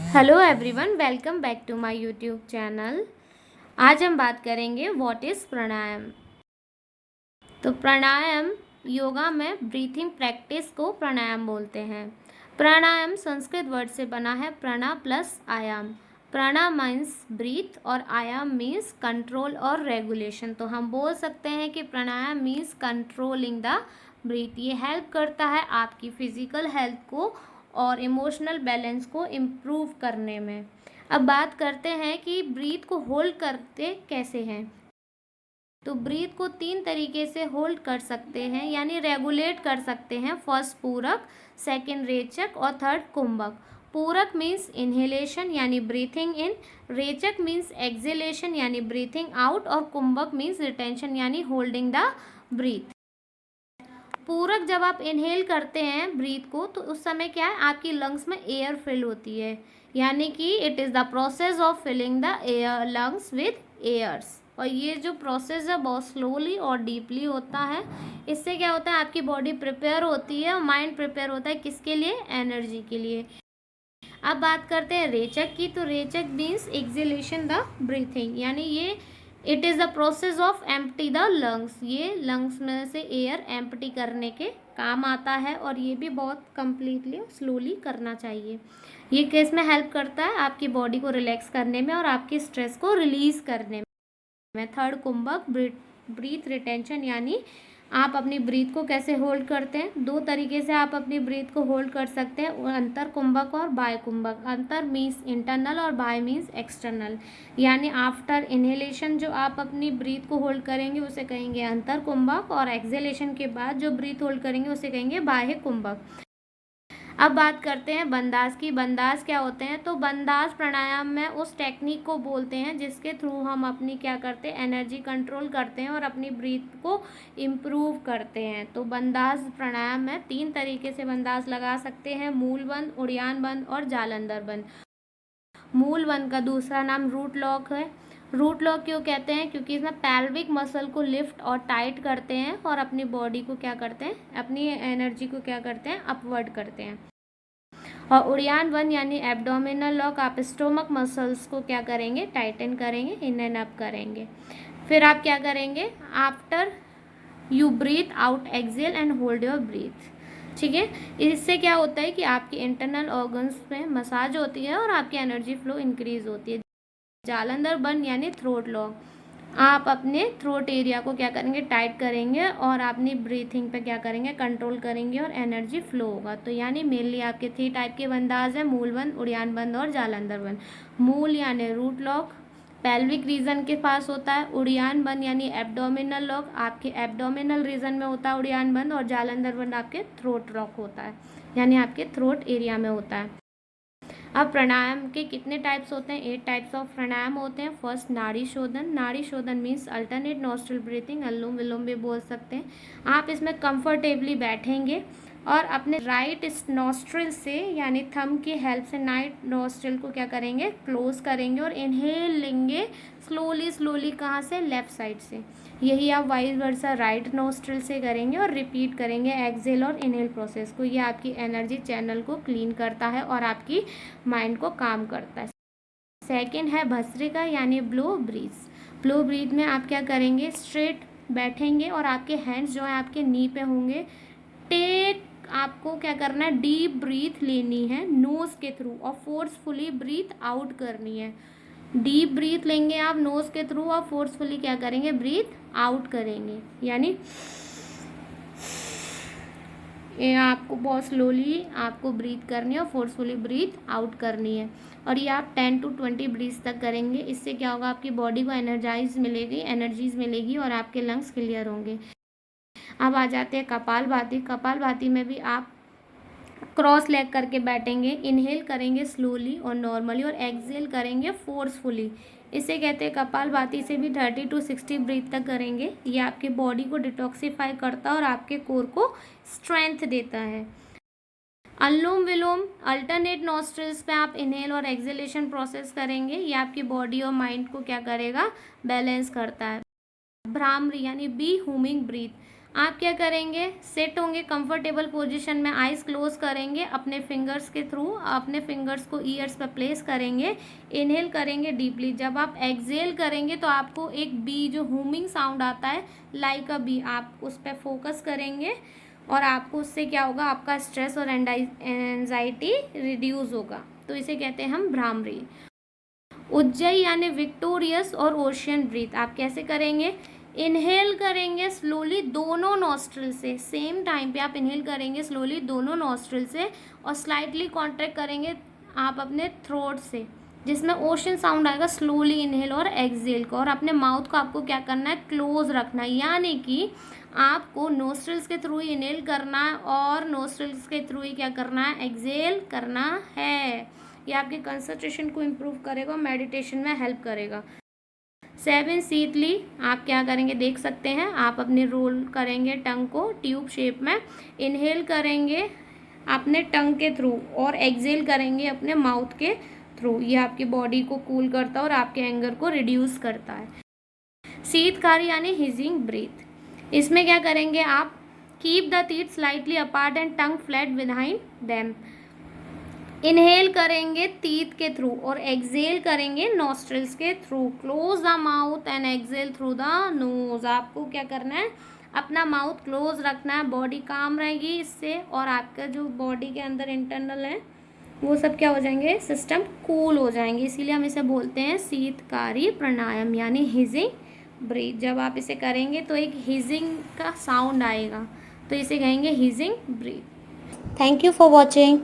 Hello everyone, welcome back to my YouTube channel. आज हम बात करेंगे व्हाट इज़ प्राणायाम। तो प्राणायाम योगा में ब्रीथिंग प्रैक्टिस को प्राणायाम बोलते हैं। प्राणायाम संस्कृत वर्ड से बना है, प्रणा प्लस आयाम। प्राणा मीन्स ब्रीथ और आयाम मीन्स कंट्रोल और रेगुलेशन। तो हम बोल सकते हैं कि प्राणायाम मीन्स कंट्रोलिंग द ब्रीथ। ये हेल्प करता है आपकी फिजिकल हेल्थ को और इमोशनल बैलेंस को इम्प्रूव करने में। अब बात करते हैं कि ब्रीथ को होल्ड करते कैसे हैं। तो ब्रीथ को 3 तरीके से होल्ड कर सकते हैं, यानी रेगुलेट कर सकते हैं। फर्स्ट पूरक, सेकंड रेचक और थर्ड कुंभक। पूरक मीन्स इनहेलेशन यानी ब्रीथिंग इन, रेचक मीन्स एक्सेलेशन यानी ब्रीथिंग आउट और कुंभक मीन्स रिटेंशन यानी होल्डिंग द ब्रीथ। पूरक जब आप इनहेल करते हैं ब्रीथ को, तो उस समय क्या है, आपकी लंग्स में एयर फिल होती है, यानी कि it is the process of filling the air lungs with airs. और ये जो प्रोसेस है बहुत स्लोली और डीपली होता है। इससे क्या होता है, आपकी बॉडी प्रिपेयर होती है और माइंड प्रिपेयर होता है किसके लिए, एनर्जी के लिए। अब बात करते हैं रेचक की। तो रेचक मीन्स एक्सहेलेशन द ब्रीथिंग, यानी ये it is the process of empty the lungs. ये लंग्स में से एयर एम्प्टी करने के काम आता है और ये भी बहुत कम्प्लीटली स्लोली करना चाहिए। ये केस में हेल्प करता है आपकी बॉडी को रिलैक्स करने में और आपके स्ट्रेस को रिलीज करने में। थर्ड कुंभक, ब्रीथ रिटेंशन, यानी आप अपनी ब्रीथ को कैसे होल्ड करते हैं। 2 तरीके से आप अपनी ब्रीथ को होल्ड कर सकते हैं, अंतर कुंभक और बाह्य कुंभक। अंतर मीन्स इंटरनल और बाह्य मीन्स एक्सटर्नल, यानी आफ्टर इनहेलेशन जो आप अपनी ब्रीथ को होल्ड करेंगे उसे कहेंगे अंतर कुंभक, और एक्सहेलेशन के बाद जो ब्रीथ होल्ड करेंगे उसे कहेंगे बाह्य कुंभक। अब बात करते हैं बंदास की। बंदास क्या होते हैं, तो बंदास प्राणायाम में उस टेक्निक को बोलते हैं जिसके थ्रू हम अपनी क्या करते हैं, एनर्जी कंट्रोल करते हैं और अपनी ब्रीथ को इम्प्रूव करते हैं। तो बंदास प्राणायाम में 3 तरीके से बंदास लगा सकते हैं, मूल बंद, उड़ियान बंद और जालंधर बंद। मूल बंद का दूसरा नाम रूट लॉक है। रूट लॉक क्यों कहते हैं, क्योंकि इसमें पैल्विक मसल को लिफ्ट और टाइट करते हैं और अपनी बॉडी को क्या करते हैं, अपनी एनर्जी को क्या करते हैं, अपवर्ड करते हैं। और उड़ियान बंद यानी एब्डोमिनल लॉक, आप स्टोमक मसल्स को क्या करेंगे, टाइटन करेंगे, इन एंड अप करेंगे। फिर आप क्या करेंगे, after you breathe out exhale and hold your breath. ठीक है, इससे क्या होता है कि आपके इंटरनल ऑर्गन्स में मसाज होती है और आपकी एनर्जी फ्लो इंक्रीज होती है। जालंधर बंद यानी थ्रोट लॉक, आप अपने थ्रोट एरिया को क्या करेंगे, टाइट करेंगे और अपनी ब्रीथिंग पे क्या करेंगे, कंट्रोल करेंगे और एनर्जी फ्लो होगा। तो यानी मेनली आपके 3 टाइप के बंदाज हैं, मूल बंद, उड़ियान बंद और जालंधर बंद। मूल यानी रूट लॉक, पेल्विक रीजन के पास होता है। उड़ियान बंद यानी एब्डोमिनल लॉक, आपके एब्डोमिनल रीजन में होता है उड़ियान बंद। और जालंधर बंद आपके थ्रोट लॉक होता है, यानी आपके थ्रोट एरिया में होता है। अब प्राणायाम के कितने टाइप्स होते हैं, 8 टाइप्स ऑफ प्राणायाम होते हैं। फर्स्ट नाड़ी शोधन। नाड़ी शोधन मीन्स अल्टरनेट नॉस्ट्रल ब्रीथिंग, अनुलोम विलोम भी बोल सकते हैं। आप इसमें कंफर्टेबली बैठेंगे और अपने राइट नॉस्ट्रल से यानी थंब की हेल्प से राइट नॉस्ट्रल को क्या करेंगे, क्लोज करेंगे और इनहेल लेंगे स्लोली स्लोली। कहाँ से, लेफ्ट साइड से। यही आप वाइस वर्सा राइट नोस्ट्रल से करेंगे और रिपीट करेंगे एक्सेल और इनहेल प्रोसेस को। ये आपकी एनर्जी चैनल को क्लीन करता है और आपकी माइंड को काम करता है। सेकंड है भस्त्रिका यानी ब्लो ब्रीथ। ब्लो ब्रीथ में आप क्या करेंगे, स्ट्रेट बैठेंगे और आपके हैंड्स जो है आपके नी पे होंगे। टेक, आपको क्या करना है, डीप ब्रीथ लेनी है नोज के थ्रू और फोर्सफुली ब्रीथ आउट करनी है। डीप ब्रीथ लेंगे आप नोज के थ्रू और फोर्सफुली क्या करेंगे, ब्रीथ आउट करेंगे। यानी ये आपको बहुत स्लोली आपको ब्रीथ करनी है और फोर्सफुली ब्रीथ आउट करनी है। और ये आप 10 to 20 ब्रीथ तक करेंगे। इससे क्या होगा, आपकी बॉडी को एनर्जीज मिलेगी और आपके लंग्स क्लियर होंगे। अब आ जाते हैं कपालभाति। कपालभाति में भी आप क्रॉस लेग करके बैठेंगे, इनहेल करेंगे स्लोली और नॉर्मली और एक्सहेल करेंगे फोर्सफुली। इसे कहते हैं कपालभाति। से भी 30 to 60 ब्रीथ तक करेंगे। ये आपके बॉडी को डिटॉक्सिफाई करता है और आपके कोर को स्ट्रेंथ देता है। अनुलोम विलोम, अल्टरनेट नॉस्ट्रल्स पे आप इनहेल और एक्सहेलेशन प्रोसेस करेंगे। ये आपकी बॉडी और माइंड को क्या करेगा, बैलेंस करता है। भ्रामरी यानी बी हुमिंग ब्रीथ, आप क्या करेंगे, सेट होंगे कंफर्टेबल पोजीशन में, आइज़ क्लोज करेंगे, अपने फिंगर्स के थ्रू अपने फिंगर्स को ईयर्स पर प्लेस करेंगे, इनहेल करेंगे डीपली। जब आप एक्सहेल करेंगे तो आपको एक बी जो हुमिंग साउंड आता है लाइक अ बी, आप उस पर फोकस करेंगे और आपको उससे क्या होगा, आपका स्ट्रेस और एंजाइटी रिड्यूस होगा। तो इसे कहते हैं हम भ्रामरी। उज्जयी यानी विक्टोरियस और ओशियन ब्रीथ आप कैसे करेंगे, इनहेल करेंगे स्लोली दोनों नॉस्ट्रिल से, सेम टाइम पे आप इनहेल करेंगे स्लोली दोनों नॉस्ट्रिल से और स्लाइटली कॉन्ट्रैक्ट करेंगे आप अपने थ्रोट से, जिसमें ओशन साउंड आएगा स्लोली इनहेल और एक्सहेल को। और अपने माउथ को आपको क्या करना है, क्लोज रखना है, यानी कि आपको नोस्ट्रिल्स के थ्रू ही इनहेल करना है और नोस्ट्रिल्स के थ्रू ही क्या करना है, एक्सहेल करना है। ये आपके कंसंट्रेशन को इम्प्रूव करेगा, मेडिटेशन में हेल्प करेगा। 7 सीटली आप क्या करेंगे देख सकते हैं, आप अपने रोल करेंगे टंग को ट्यूब शेप में, इनहेल करेंगे अपने टंग के थ्रू और एक्सहेल करेंगे अपने माउथ के थ्रू। ये आपकी बॉडी को कूल करता है और आपके एंगर को रिड्यूस करता है। शीतकारी यानी हिजिंग ब्रीथ, इसमें क्या करेंगे आप, keep the teeth slightly apart and tongue flat behind them. Inhale करेंगे टीथ के थ्रू और एक्सहेल करेंगे नॉस्ट्रिल्स के through. Close the mouth and exhale through the nose. आपको क्या करना है, अपना माउथ क्लोज रखना है, बॉडी काम रहेगी इससे, और आपका जो बॉडी के अंदर इंटरनल है वो सब क्या हो जाएंगे, सिस्टम कूल हो जाएंगे। इसीलिए हम इसे बोलते हैं शीतकारी प्राणायाम यानी हिजिंग ब्रीथ। जब आप इसे करेंगे तो एक हिजिंग का साउंड आएगा, तो इसे कहेंगे wheezing breath. Thank you for watching.